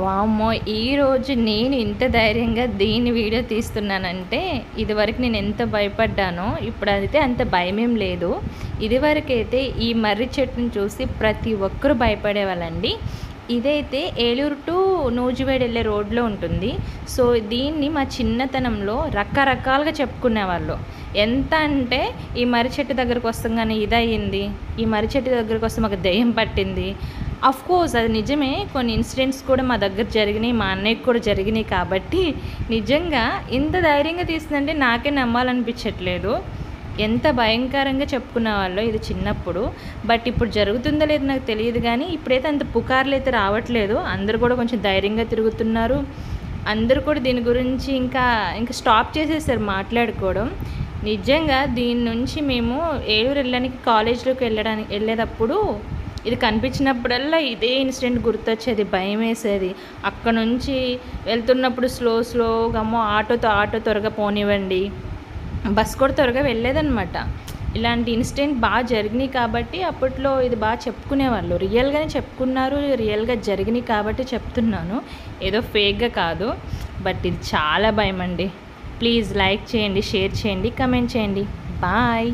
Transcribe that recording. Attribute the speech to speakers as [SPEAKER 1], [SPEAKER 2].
[SPEAKER 1] వామ్మో! ఈరోజు నేను ఇంత ధైర్యంగా దీని వీడియో తీస్తున్నానంటే, ఇదివరకు నేను ఎంత భయపడ్డానో, ఇప్పుడైతే అంత భయమేం లేదు. ఇదివరకైతే ఈ మర్రి చెట్టుని చూసి ప్రతి ఒక్కరు భయపడేవాళ్ళండి. ఇదైతే ఏలూరు టు నూజివీడు వెళ్ళే రోడ్లో ఉంటుంది. సో, దీన్ని మా చిన్నతనంలో రకరకాలుగా చెప్పుకునేవాళ్ళు. ఎంత అంటే, ఈ మర్రి చెట్టు దగ్గరకు వస్తంగానే ఇదయింది, ఈ మర్రి చెట్టు దగ్గరకు వస్తే మాకు దెయ్యం పట్టింది. అఫ్‌కోర్స్ అది నిజమే. కొన్ని ఇన్సిడెంట్స్ కూడా మా దగ్గర జరిగినాయి. మా అన్నయ్యకి కూడా జరిగినాయి కాబట్టి, నిజంగా ఇంత ధైర్యంగా తీసిందంటే నాకే నమ్మాలనిపించట్లేదు. ఎంత భయంకరంగా చెప్పుకునేవాళ్ళో ఇది చిన్నప్పుడు. బట్ ఇప్పుడు జరుగుతుందో లేదో నాకు తెలియదు గానీ, ఇప్పుడైతే అంత పుకార్లయితే రావట్లేదు. అందరూ కూడా కొంచెం ధైర్యంగా తిరుగుతున్నారు. అందరూ కూడా దీని గురించి ఇంకా స్టాప్ చేసేసారు మాట్లాడుకోవడం. నిజంగా దీని నుంచి మేము ఏలూరు వెళ్ళడానికి కాలేజ్‌లోకి వెళ్ళేటప్పుడు ఇది కనిపించినప్పుడల్లా ఇదే ఇన్సిడెంట్ గుర్తొచ్చేది, భయమేసేది. అక్కడ నుంచి వెళ్తున్నప్పుడు స్లోగా అమ్మో ఆటో త్వరగా పోనివ్వండి, బస్ కూడా త్వరగా వెళ్ళేదనమాట. ఇలాంటి ఇన్సిడెంట్ బాగా జరిగినాయి కాబట్టి అప్పట్లో ఇది బాగా చెప్పుకునేవాళ్ళు. రియల్‌గానే చెప్పుకున్నారు, రియల్‌గా జరిగినాయి కాబట్టి చెప్తున్నాను, ఏదో ఫేక్‌గా కాదు. బట్ ఇది చాలా భయమండి. ప్లీజ్ లైక్ చేయండి, షేర్ చేయండి, కమెంట్ చేయండి. బాయ్.